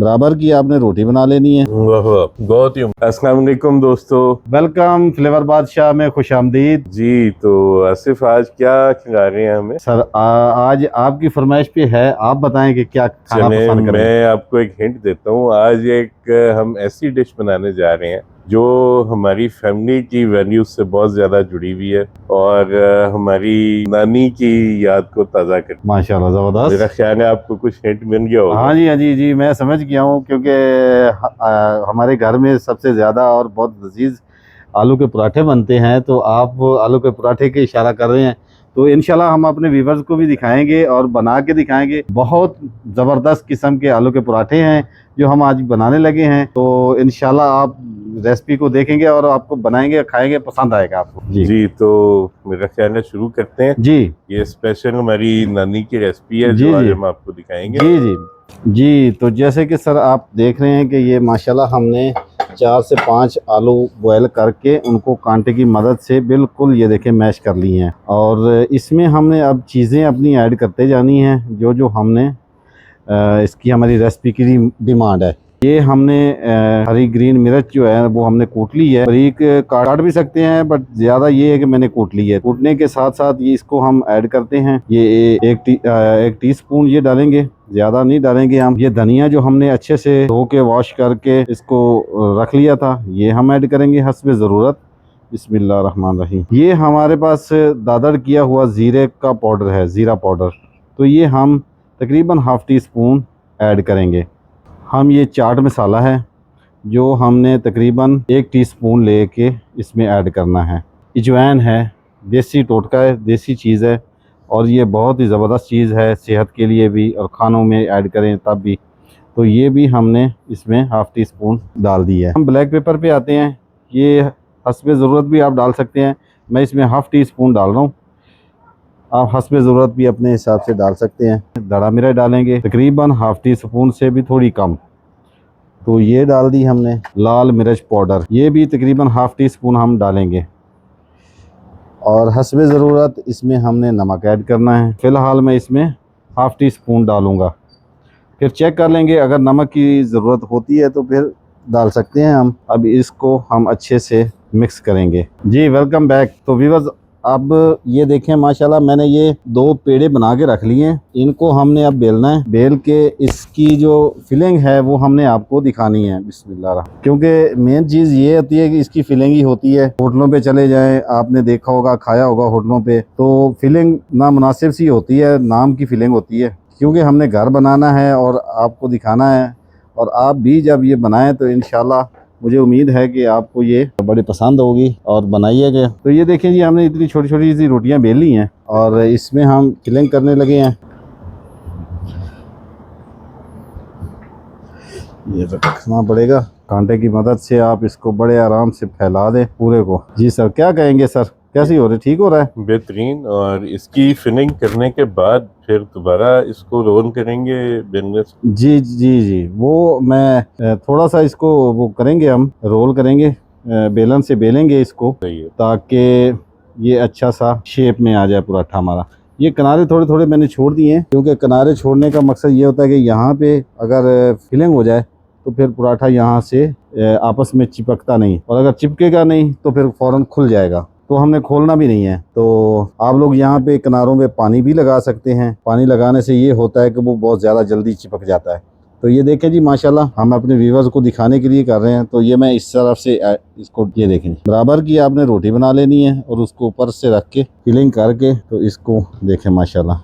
बराबर की आपने रोटी बना लेनी है। बहुत ही अस्सलाम वालेकुम दोस्तों। वेलकम फ्लेवर बादशाह में खुशामदीद। जी तो आसिफ आज क्या खिला रहे हैं हमें? सर आज आपकी फरमाइश पे है, आप बताएं कि क्या खाना चले पसंद करें। मैं आपको एक हिंट देता हूँ। आज एक हम ऐसी डिश बनाने जा रहे हैं जो हमारी फैमिली की वैल्यूज से बहुत ज्यादा जुड़ी हुई है और हमारी नानी की याद को ताज़ा करती है। माशाल्लाह मेरा ज़बरदस्त। ख्याल है आपको कुछ हिंट मिल गया होगा। हाँ जी, हाँ जी, जी मैं समझ गया हूँ, क्योंकि हमारे घर में सबसे ज़्यादा और बहुत लजीज आलू के पराठे बनते हैं, तो आप आलू के पराठे के इशारा कर रहे हैं। तो इंशाल्लाह हम अपने व्यूवर्स को भी दिखाएंगे और बना के दिखाएंगे। बहुत ज़बरदस्त किस्म के आलू के पराठे हैं जो हम आज बनाने लगे हैं। तो इंशाल्लाह आप रेसिपी को देखेंगे और आपको बनाएंगे, खाएंगे, पसंद आएगा आपको। जी तो मेरा ख्याल है शुरू करते हैं। जी ये स्पेशल हमारी नानी की रेसिपी है जी जो आज जी हम आपको दिखाएंगे। जी जी जी। तो जैसे कि सर आप देख रहे हैं कि ये माशाल्लाह हमने 4 से 5 आलू बॉयल करके उनको कांटे की मदद से बिल्कुल ये देखें मैश कर ली हैं। और इसमें हमने अब चीज़ें अपनी ऐड करते जानी हैं जो जो हमने इसकी हमारी रेसिपी की डिमांड है। ये हमने हरी ग्रीन मिर्च जो है वो हमने कूट ली है। बारीक काट भी सकते हैं, बट ज़्यादा ये है कि मैंने कूट ली है। कूटने के साथ साथ ये इसको हम ऐड करते हैं। ये एक टीस्पून ये डालेंगे, ज़्यादा नहीं डालेंगे हम। ये धनिया जो हमने अच्छे से धो के वॉश करके इसको रख लिया था, ये हम ऐड करेंगे हस्बे ज़रूरत। बिस्मिल्लाहिर्रहमानिर्रहीम। ये हमारे पास दादड़ किया हुआ ज़ीरे का पाउडर है, ज़ीरा पाउडर। तो ये हम तकरीबन हाफ़ टी स्पून ऐड करेंगे। हम ये चाट मसाला है जो हमने तकरीबन 1 टीस्पून लेके इसमें ऐड करना है। अजवाइन है, देसी टोटका है, देसी चीज़ है और ये बहुत ही ज़बरदस्त चीज़ है सेहत के लिए भी, और खानों में ऐड करें तब भी। तो ये भी हमने इसमें हाफ़ टी स्पून डाल दी है। हम ब्लैक पेपर पे आते हैं। ये हस्बे ज़रूरत भी आप डाल सकते हैं। मैं इसमें हाफ़ टी स्पून डाल रहा हूँ, आप हस्बे ज़रूरत भी अपने हिसाब से डाल सकते हैं। दड़ा मिर्च डालेंगे तकरीबन हाफ़ टी स्पून से भी थोड़ी कम। तो ये डाल दी हमने। लाल मिर्च पाउडर ये भी तकरीबन हाफ़ टी स्पून हम डालेंगे। और हस्बे ज़रूरत इसमें हमने नमक ऐड करना है। फ़िलहाल मैं इसमें हाफ़ टी स्पून डालूँगा, फिर चेक कर लेंगे। अगर नमक की ज़रूरत होती है तो फिर डाल सकते हैं हम। अब इसको हम अच्छे से मिक्स करेंगे। जी वेलकम बैक। तो व्यूअर्स अब ये देखें माशाल्लाह मैंने ये 2 पेड़े बना के रख लिए हैं। इनको हमने अब बेलना है। बेल के इसकी जो फिलिंग है वो हमने आपको दिखानी है। बिस्मिल्लाह। क्योंकि मेन चीज़ ये होती है कि इसकी फिलिंग ही होती है। होटलों पे चले जाएं, आपने देखा होगा, खाया होगा होटलों पे, तो फिलिंग नामुनासिब सी होती है, नाम की फिलिंग होती है। क्योंकि हमने घर बनाना है और आपको दिखाना है, और आप भी जब ये बनाएं तो इंशाल्लाह मुझे उम्मीद है कि आपको ये बड़ी पसंद होगी और बनाइएगा। तो ये देखें जी, हमने इतनी छोटी छोटी सी रोटियां बेल ली हैं और इसमें हम फिलिंग करने लगे हैं। ये रखना पड़ेगा, कांटे की मदद से आप इसको बड़े आराम से फैला दें पूरे को। जी सर, क्या कहेंगे सर, कैसी हो रही, ठीक हो रहा है? बेहतरीन। और इसकी फिलिंग करने के बाद फिर दोबारा इसको रोल करेंगे बेलने से। जी जी जी, वो मैं थोड़ा सा इसको वो करेंगे, हम रोल करेंगे, बेलन से बेलेंगे इसको ताकि ये अच्छा सा शेप में आ जाए पराठा हमारा। ये किनारे थोड़े थोड़े मैंने छोड़ दिए हैं, क्योंकि किनारे छोड़ने का मकसद ये होता है कि यहाँ पे अगर फिलिंग हो जाए तो फिर पराठा यहाँ से आपस में चिपकता नहीं, और अगर चिपकेगा नहीं तो फिर फ़ौरन खुल जाएगा। तो हमने खोलना भी नहीं है। तो आप लोग यहाँ पे किनारों में पानी भी लगा सकते हैं। पानी लगाने से ये होता है कि वो बहुत ज़्यादा जल्दी चिपक जाता है। तो ये देखें जी माशाल्लाह, हम अपने व्यूवर्स को दिखाने के लिए कर रहे हैं। तो ये मैं इस तरफ से इसको, ये देखें बराबर की आपने रोटी बना लेनी है और उसको ऊपर से रख के फिलिंग करके, तो इसको देखें माशाल्लाह।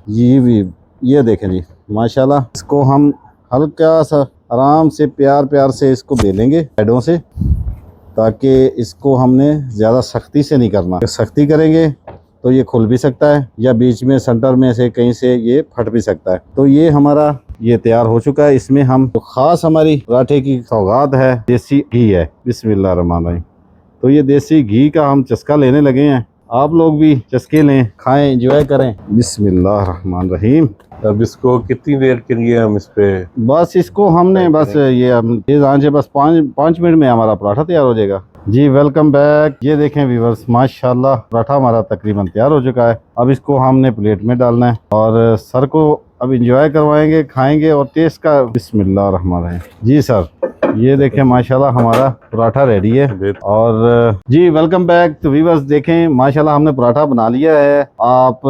ये देखें जी माशाल्लाह। इसको हम हल्का सा आराम से प्यार प्यार से इसको बेलेंगे साइडों से, ताकि इसको हमने ज़्यादा सख्ती से नहीं करना। सख्ती करेंगे तो ये खुल भी सकता है, या बीच में सेंटर में से कहीं से ये फट भी सकता है। तो ये हमारा ये तैयार हो चुका है। इसमें हम तो ख़ास हमारी पराठे की सौगात है, देसी घी है। बिस्मिल्लाहिर्रहमानिर्रहीम। तो ये देसी घी का हम चस्का लेने लगे हैं। आप लोग भी चस्के लें, खाएं, एंजॉय करें। बिस्मिल्लाहिर्रहमानिर्रहीम। अब इसको कितनी देर के लिए हम इस पे? बस इसको हमने बस ये हम तेज आंच है, बस 5 मिनट में हमारा पराठा तैयार हो जाएगा। जी वेलकम बैक। ये देखें व्यूवर्स माशाल्लाह, पराठा हमारा तकरीबन तैयार हो चुका है। अब इसको हमने प्लेट में डालना है और सर को अब इंजॉय करवाएंगे, खाएंगे और टेस्ट का बिस्मिल्लाह रहमान रहीम। जी सर, ये देखें माशाल्लाह हमारा पराठा रेडी है। और जी वेलकम बैक टू व्यूअर्स। देखें माशाल्लाह हमने पराठा बना लिया है। आप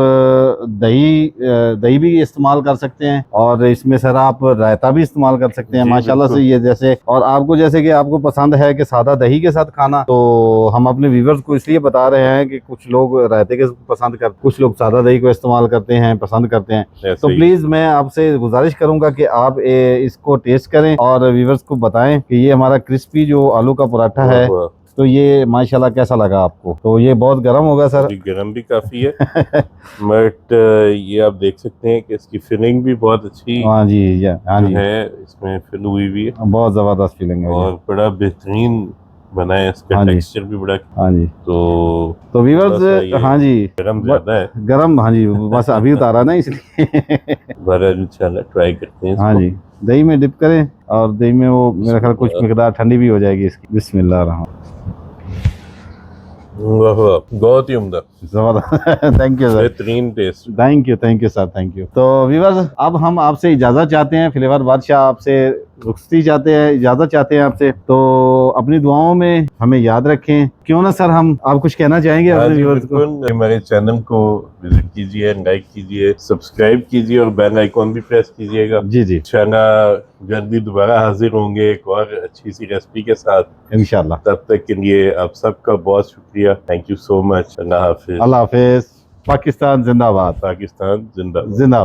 दही भी इस्तेमाल कर सकते हैं और इसमें सर आप रायता भी इस्तेमाल कर सकते हैं जी, माशाल्लाह से। बिल्कुल। ये जैसे और आपको जैसे कि आपको पसंद है कि सादा दही के साथ खाना, तो हम अपने व्यूअर्स को इसलिए बता रहे हैं कि कुछ लोग रायते के पसंद करते, कुछ लोग सादा दही को इस्तेमाल करते हैं, पसंद करते हैं। ऐसे तो ही। प्लीज मैं आपसे गुजारिश करूंगा कि आप इसको टेस्ट करें और व्यूअर्स को बताएं कि ये हमारा क्रिस्पी जो आलू का पराठा है, वाह, तो ये माशाल्लाह कैसा लगा आपको। तो ये बहुत गर्म होगा सर। जी गर्म भी काफी है बट ये आप देख सकते हैं कि इसकी फिलिंग भी बहुत अच्छी हाँ जी, हाँ जो जी, है इसमें फिल हुई हुई है बहुत जबरदस्त फीलिंग है ये। और बड़ा बेहतरीन बना है। इसका हाँ जी। टेक्सचर भी बड़ा, हाँ जी, तो थोड़ा सा व्यूअर्स ये हाँ जी, गरम ज्यादा है। गरम, हाँ जी, बस अभी उतारा ना इसलिए बारह इंशाल्लाह ट्राई करते हैं हाँ इसको। जी, दही में डिप करें और दही में वो मेरा ख्याल कुछ मिकदार ठंडी भी हो जाएगी इसकी। बिस्मिल्लाह रहमान। वाह वाह, बहुत ही उम्दा, जबरदस्त थैंक यू सर, बेहतरीन taste. Thank you sir, thank you. तो व्यूअर्स अब हम आपसे इजाज़त चाहते हैं, फ्लेवर बादशाह आपसे रुखसती चाहते हैं, इजाज़त चाहते हैं आपसे। तो अपनी दुआओं में हमें याद रखें। क्यों ना सर, हम आप कुछ कहना चाहेंगे हाँ अपने जी व्यूअर्स को? बिल्कुल, हमारे चैनल को विजिट कीजिए, लाइक कीजिए, सब्सक्राइब कीजिए और बेल आइकॉन भी प्रेस कीजिएगा। जी जी, इंशाल्लाह जल्दी दोबारा हाजिर होंगे एक और अच्छी सी रेसिपी के साथ इंशाल्लाह। तब तक के लिए आप सबका बहुत शुक्रिया। Thank you so much. अल्लाह हाफिज। अल्लाह हाफिज। पाकिस्तान जिंदाबाद, पाकिस्तान जिंदाबाद। जिंदाबाद।